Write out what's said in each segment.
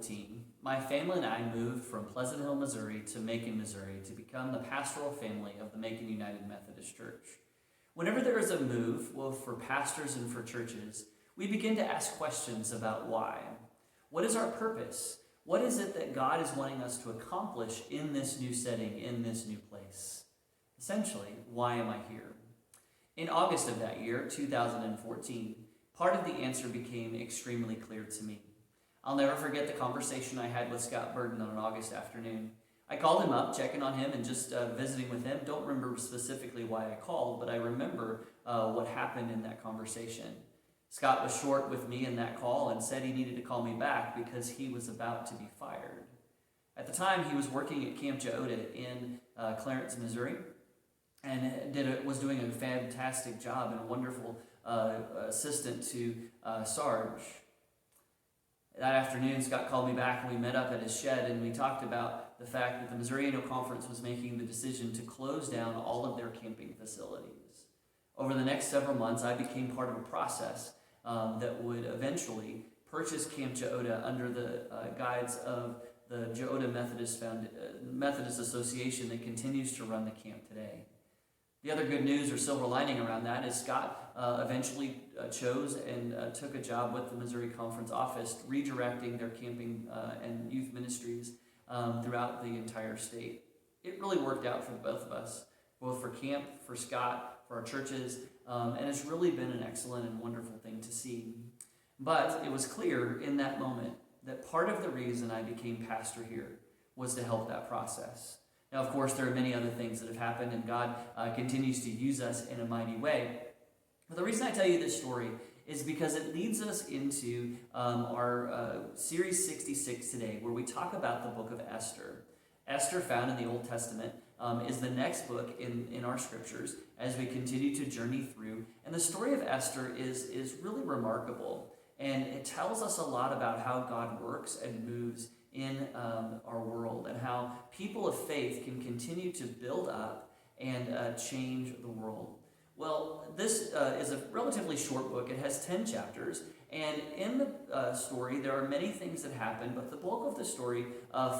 2014, my family and I moved from Pleasant Hill, Missouri to Macon, Missouri to become the pastoral family of the Macon United-Methodist-Church. Whenever there is a move, both for pastors and for churches, we begin to ask questions about why. What is our purpose? What is it that God is wanting us to accomplish in this new setting, in this new place? Essentially, why am I here? In August of that year, 2014, part of the answer became extremely clear to me. I'll never forget the conversation I had with Scott Burden on an August afternoon. I called him up, checking on him and just visiting with him. Don't remember specifically why I called, but I remember what happened in that conversation. Scott was short with me in that call and said he needed to call me back because he was about to be fired. At the time, he was working at Camp Joda in Clarence, Missouri, and was doing a fantastic job and a wonderful assistant to Sarge. That afternoon, Scott called me back and we met up at his shed and we talked about the fact that the Missouri Annual Conference was making the decision to close down all of their camping facilities. Over the next several months, I became part of a process that would eventually purchase Camp Joda under the guides of the Joda Methodist Association that continues to run the camp today. The other good news or silver lining around that is Scott eventually chose and took a job with the Missouri Conference office, redirecting their camping and youth ministries throughout the entire state. It really worked out for both of us, both for camp, for Scott, for our churches, and it's really been an excellent and wonderful thing to see. But it was clear in that moment that part of the reason I became pastor here was to help that process. Now, of course, there are many other things that have happened, and God continues to use us in a mighty way. But the reason I tell you this story is because it leads us into our Series 66 today, where we talk about the book of Esther. Esther, found in the Old Testament, is the next book in our scriptures as we continue to journey through. And the story of Esther is really remarkable, and it tells us a lot about how God works and moves in our world, and how people of faith can continue to build up and change the world. Well, this is a relatively short book. It has 10 chapters, and in the story there are many things that happen, but the bulk of the story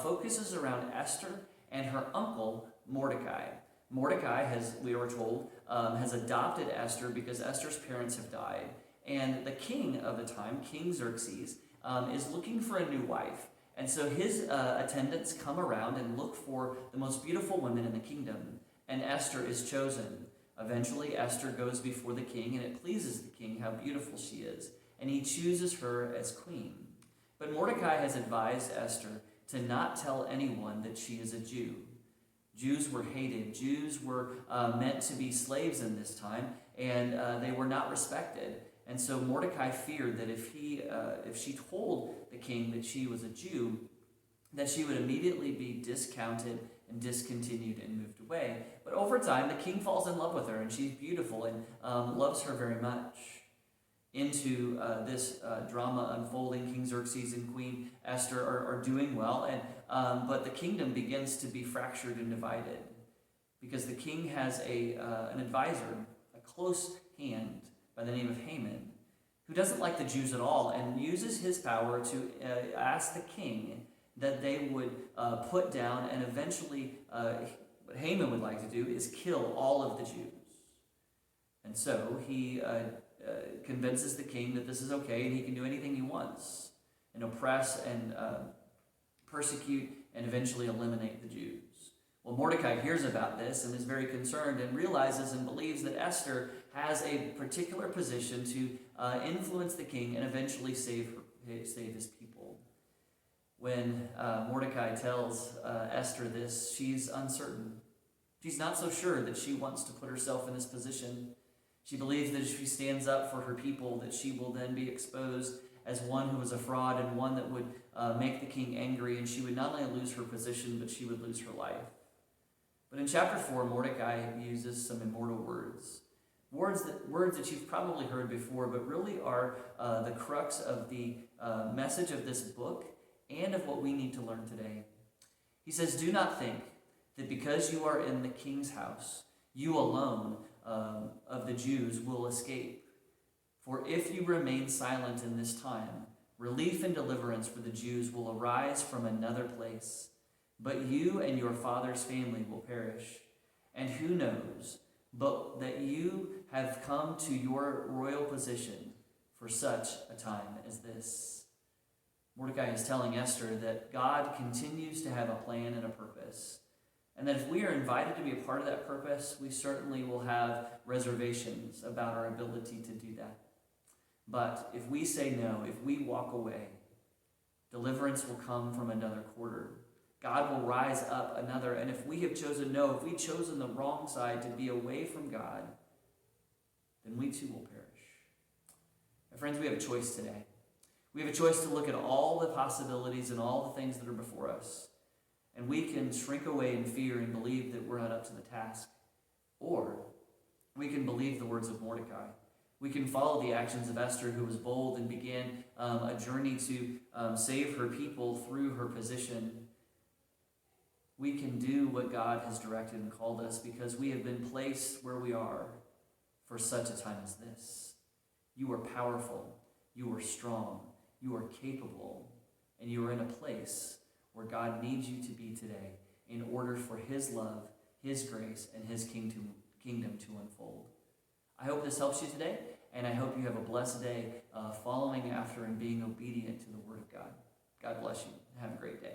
focuses around Esther and her uncle Mordecai. Mordecai, as we were told, has adopted Esther because Esther's parents have died, and the king of the time, King Xerxes, is looking for a new wife. And so his attendants come around and look for the most beautiful women in the kingdom, and Esther is chosen. Eventually, Esther goes before the king, and it pleases the king how beautiful she is, and he chooses her as queen. But Mordecai has advised Esther to not tell anyone that she is a Jew. Jews were hated. Jews were meant to be slaves in this time, and they were not respected. And so Mordecai feared that if she told the king that she was a Jew, that she would immediately be discounted and discontinued and moved away. But over time, the king falls in love with her, and she's beautiful and loves her very much. Into this drama unfolding, King Xerxes and Queen Esther are doing well, and but the kingdom begins to be fractured and divided because the king has an advisor, a close hand, by the name of Haman, who doesn't like the Jews at all and uses his power to ask the king that they would put down and eventually, what Haman would like to do is kill all of the Jews. And so he convinces the king that this is okay and he can do anything he wants and oppress and persecute and eventually eliminate the Jews. Well, Mordecai hears about this and is very concerned and realizes and believes that Esther has a particular position to influence the king and eventually save his people. When Mordecai tells Esther this, she's uncertain. She's not so sure that she wants to put herself in this position. She believes that if she stands up for her people, that she will then be exposed as one who is a fraud and one that would make the king angry, and she would not only lose her position, but she would lose her life. But in chapter 4, Mordecai uses some immortal words. Words that you've probably heard before, but really are the crux of the message of this book and of what we need to learn today. He says, "Do not think that because you are in the king's house, you alone of the Jews will escape. For if you remain silent in this time, Relief and deliverance for the Jews will arise from another place, but you and your father's family will perish. And who knows, but that you have come to your royal position for such a time as this. Mordecai is telling Esther that God continues to have a plan and a purpose, and that if we are invited to be a part of that purpose, we certainly will have reservations about our ability to do that. But if we say no, if we walk away, deliverance will come from another quarter. God will rise up another. And if we have chosen no, if we've chosen the wrong side to be away from God, then we too will perish. My friends, we have a choice today. We have a choice to look at all the possibilities and all the things that are before us. And we can shrink away in fear and believe that we're not up to the task. Or we can believe the words of Mordecai. We can follow the actions of Esther, who was bold and began a journey to save her people through her position. We can do what God has directed and called us because we have been placed where we are for such a time as this. You are powerful, you are strong, you are capable, and you are in a place where God needs you to be today in order for his love, his grace, and his kingdom to unfold. I hope this helps you today, and I hope you have a blessed day following after and being obedient to the Word of God. God bless you. Have a great day.